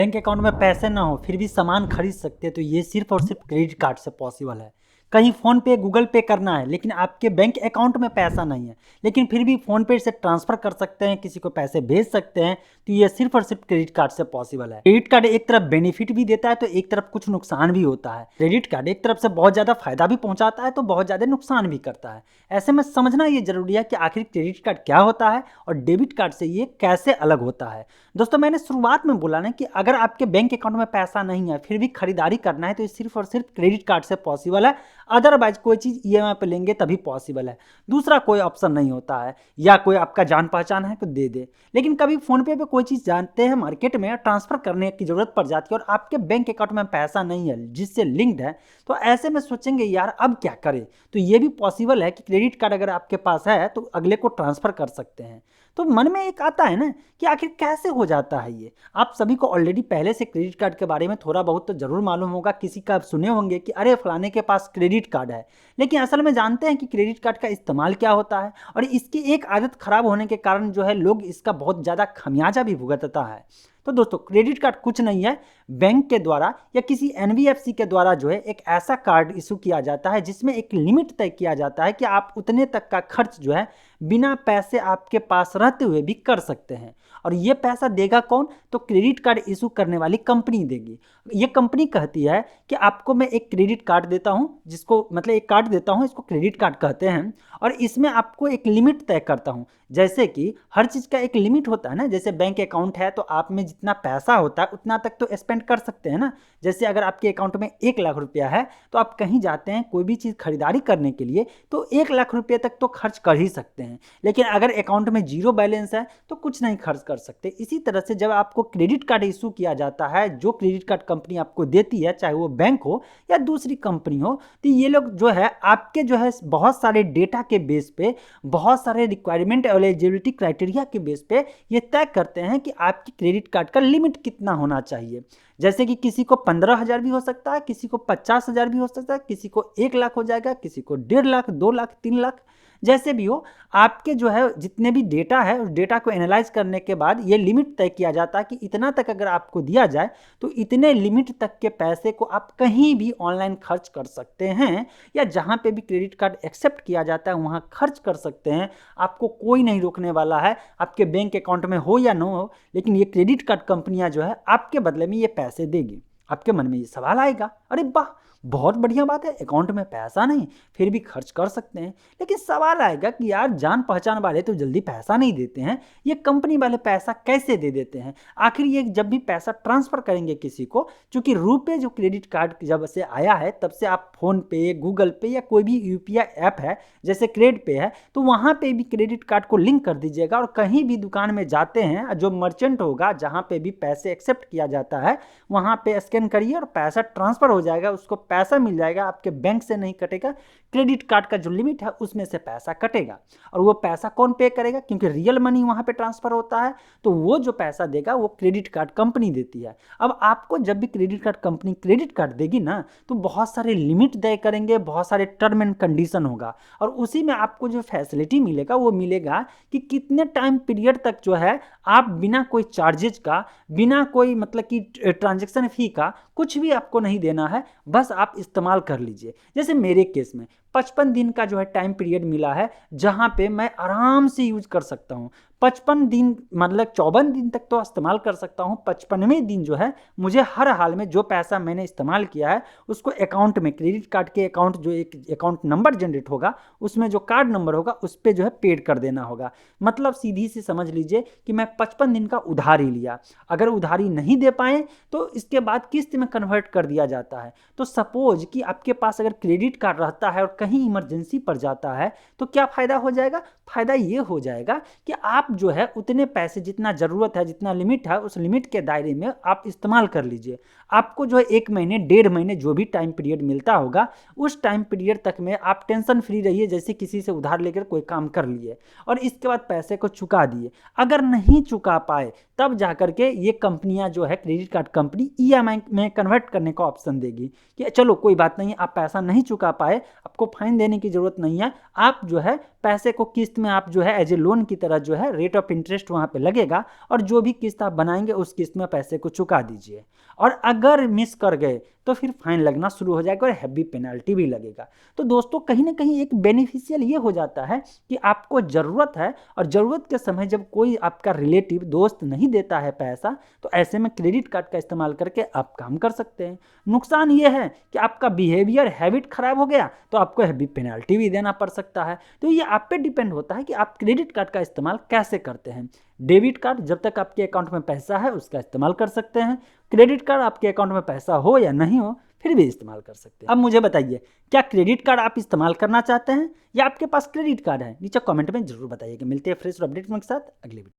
Bank account में पैसे ना हो फिर भी सामान खरीद सकते हैं तो ये सिर्फ और सिर्फ क्रेडिट कार्ड से पॉसिबल है। कहीं फ़ोन पे गूगल पे करना है लेकिन आपके बैंक अकाउंट में पैसा नहीं है, लेकिन फिर भी फ़ोन पे से ट्रांसफ़र कर सकते हैं, किसी को पैसे भेज सकते हैं, तो ये सिर्फ और सिर्फ क्रेडिट कार्ड से पॉसिबल है। क्रेडिट कार्ड एक तरफ बेनिफिट भी देता है तो एक तरफ कुछ नुकसान भी होता है। क्रेडिट कार्ड एक तरफ से बहुत ज़्यादा फायदा भी पहुंचाता है तो बहुत ज़्यादा नुकसान भी करता है। ऐसे में समझना ये जरूरी है कि आखिर क्रेडिट कार्ड क्या होता है और डेबिट कार्ड से ये कैसे अलग होता है। दोस्तों, मैंने शुरुआत में बोला ना कि अगर आपके बैंक अकाउंट में पैसा नहीं है फिर भी खरीदारी करना है तो ये सिर्फ और सिर्फ क्रेडिट कार्ड से पॉसिबल है। अदरवाइज कोई चीज़ ईएमआई पे लेंगे तभी पॉसिबल है, दूसरा कोई ऑप्शन नहीं होता है। या कोई आपका जान पहचान है तो दे दे, लेकिन कभी फ़ोन पे कोई चीज़ जानते हैं मार्केट में ट्रांसफ़र करने की ज़रूरत पड़ जाती है और आपके बैंक अकाउंट में पैसा नहीं है जिससे लिंक्ड है, तो ऐसे में सोचेंगे यार अब क्या करें। तो ये भी पॉसिबल है कि क्रेडिट कार्ड अगर आपके पास है तो अगले को ट्रांसफ़र कर सकते हैं। तो मन में एक आता है ना कि आखिर कैसे हो जाता है ये। आप सभी को ऑलरेडी पहले से क्रेडिट कार्ड के बारे में थोड़ा बहुत तो ज़रूर मालूम होगा, किसी का आप सुने होंगे कि अरे फलाने के पास क्रेडिट कार्ड है, लेकिन असल में जानते हैं कि क्रेडिट कार्ड का इस्तेमाल क्या होता है और इसकी एक आदत खराब होने के कारण जो है लोग इसका बहुत ज़्यादा खमियाजा भी भुगतता है। तो दोस्तों, क्रेडिट कार्ड कुछ नहीं है, बैंक के द्वारा या किसी एनबीएफसी के द्वारा जो है एक ऐसा कार्ड इशू किया जाता है जिसमें एक लिमिट तय किया जाता है कि आप उतने तक का खर्च जो है बिना पैसे आपके पास रहते हुए भी कर सकते हैं। और ये पैसा देगा कौन? तो क्रेडिट कार्ड इशू करने वाली कंपनी देगी। ये कंपनी कहती है कि आपको मैं एक क्रेडिट कार्ड देता हूँ, जिसको मतलब एक कार्ड देता हूँ, इसको क्रेडिट कार्ड कहते हैं, और इसमें आपको एक लिमिट तय करता हूँ। जैसे कि हर चीज़ का एक लिमिट होता है ना, जैसे बैंक अकाउंट है तो आप में जितना पैसा होता है उतना तक तो स्पेंड कर सकते हैं ना। जैसे अगर आपके अकाउंट में 1 लाख रुपया है तो आप कहीं जाते हैं कोई भी चीज़ खरीदारी करने के लिए तो 1 लाख रुपये तक तो खर्च कर ही सकते हैं, लेकिन अगर अकाउंट में जीरो बैलेंस है तो कुछ नहीं खर्च कर सकते। इसी तरह से जब आपको क्रेडिट कार्ड इशू किया जाता है, जो क्रेडिट कार्ड कंपनी आपको देती है, चाहे वो बैंक हो या दूसरी कंपनी हो, तो ये लोग जो है आपके जो है बहुत सारे डेटा के बेस पे, बहुत सारे रिक्वायरमेंट एलिजिबिलिटी क्राइटेरिया के बेस पे ये तय करते हैं कि आपकी क्रेडिट कार्ड का लिमिट कितना होना चाहिए। जैसे कि किसी को 15,000 भी हो सकता है, किसी को 50,000 भी हो सकता है, किसी को 1 लाख हो जाएगा, किसी को 1.5 लाख, 2 लाख, 3 लाख, जैसे भी हो। आपके जो है जितने भी डेटा है उस डेटा को एनालाइज करने के बाद ये लिमिट तय किया जाता है कि इतना तक अगर आपको दिया जाए तो इतने लिमिट तक के पैसे को आप कहीं भी ऑनलाइन खर्च कर सकते हैं, या जहाँ पे भी क्रेडिट कार्ड एक्सेप्ट किया जाता है वहाँ खर्च कर सकते हैं। आपको कोई नहीं रोकने वाला है, आपके बैंक अकाउंट में हो या ना हो, लेकिन ये क्रेडिट कार्ड कंपनियां जो है आपके बदले में ये पैसे देगी। आपके मन में ये सवाल आएगा, अरे वाह, बहुत बढ़िया बात है, अकाउंट में पैसा नहीं फिर भी खर्च कर सकते हैं। लेकिन सवाल आएगा कि यार जान पहचान वाले तो जल्दी पैसा नहीं देते हैं, ये कंपनी वाले पैसा कैसे दे देते हैं? आखिर ये जब भी पैसा ट्रांसफ़र करेंगे किसी को, चूंकि रुपे जो क्रेडिट कार्ड जब से आया है तब से आप फ़ोन पे, गूगल पे या कोई भी यूपीआई ऐप है जैसे क्रेडिट पे है, तो वहाँ पे भी क्रेडिट कार्ड को लिंक कर दीजिएगा और कहीं भी दुकान में जाते हैं, जो मर्चेंट होगा जहाँ पे भी पैसे एक्सेप्ट किया जाता है वहाँ पे स्कैन करिए और पैसा ट्रांसफ़र हो जाएगा, उसको पैसा मिल जाएगा। आपके बैंक से नहीं कटेगा, क्रेडिट कार्ड का जो लिमिट है उसमें से पैसा कटेगा। और वो पैसा कौन पे करेगा? क्योंकि रियल मनी वहाँ पे ट्रांसफ़र होता है, तो वो जो पैसा देगा वो क्रेडिट कार्ड कंपनी देती है। अब आपको जब भी credit card company credit card देगी ना तो बहुत सारे लिमिट तय करेंगे, बहुत सारे टर्म एंड कंडीशन होगा, और उसी में आपको जो फैसिलिटी मिलेगा वो मिलेगा कि कितने टाइम पीरियड तक जो है आप बिना कोई चार्जेज का, बिना कोई मतलब कि ट्रांजेक्शन फी का कुछ भी आपको नहीं देना है, बस आप इस्तेमाल कर लीजिए। जैसे मेरे केस में 55 दिन का जो है टाइम पीरियड मिला है जहां पे मैं आराम से यूज कर सकता हूं। 55 दिन मतलब 54 दिन तक तो इस्तेमाल कर सकता हूं, 55वें दिन जो है मुझे हर हाल में जो पैसा मैंने इस्तेमाल किया है उसको अकाउंट में, क्रेडिट कार्ड के अकाउंट जो एक अकाउंट नंबर जनरेट होगा उसमें जो कार्ड नंबर होगा उस पर जो है पेड कर देना होगा। मतलब सीधी सी समझ लीजिए कि मैं 55 दिन का उधारी लिया, अगर उधारी नहीं दे पाए तो इसके बाद किस्त में कन्वर्ट कर दिया जाता है। तो सपोज कि आपके पास अगर क्रेडिट कार्ड रहता है और कहीं इमरजेंसी पड़ जाता है तो क्या फ़ायदा हो जाएगा? फ़ायदा ये हो जाएगा कि आप जो है उतने पैसे जितना ज़रूरत है, जितना लिमिट है, उस लिमिट के दायरे में आप इस्तेमाल कर लीजिए। आपको जो है 1 महीने, 1.5 महीने जो भी टाइम पीरियड मिलता होगा उस टाइम पीरियड तक में आप टेंशन फ्री रहिए, जैसे किसी से उधार लेकर कोई काम कर लिए और इसके बाद पैसे को चुका दिए। अगर नहीं चुका पाए तब जा करके ये कंपनियां जो है क्रेडिट कार्ड कंपनी ईएमआई में कन्वर्ट करने का ऑप्शन देगी कि चलो कोई बात नहीं, आप पैसा नहीं चुका पाए, आपको फाइन देने की ज़रूरत नहीं है, आप जो है पैसे को किस्त में आप जो है एज ए लोन की तरह जो है रेट ऑफ इंटरेस्ट वहाँ पे लगेगा और जो भी किस्त आप बनाएंगे उस किस्त में पैसे को चुका दीजिए। और अगर मिस कर गए तो फिर फाइन लगना शुरू हो जाएगा और हैवी पेनल्टी भी लगेगा। तो दोस्तों कहीं ना कहीं एक बेनिफिशियल ये हो जाता है कि आपको ज़रूरत है और ज़रूरत के समय जब कोई आपका रिलेटिव दोस्त नहीं देता है पैसा, तो ऐसे में क्रेडिट कार्ड का इस्तेमाल करके आप काम कर सकते हैं। नुकसान ये है कि आपका बिहेवियर हैबिट खराब हो गया तो आपको हैवी पेनल्टी भी देना पड़ सकता है। तो ये आप पे डिपेंड होता है कि आप क्रेडिट कार्ड का इस्तेमाल कैसे करते हैं। डेबिट कार्ड जब तक आपके अकाउंट में पैसा है उसका इस्तेमाल कर सकते हैं, क्रेडिट कार्ड आपके अकाउंट में पैसा हो या नहीं हो फिर भी इस्तेमाल कर सकते हैं। अब मुझे बताइए, क्या क्रेडिट कार्ड आप इस्तेमाल करना चाहते हैं या आपके पास क्रेडिट कार्ड है? नीचे कमेंट में जरूर बताइएगा। मिलते हैं फ्रेश और अपडेट के साथ अगले वीडियो।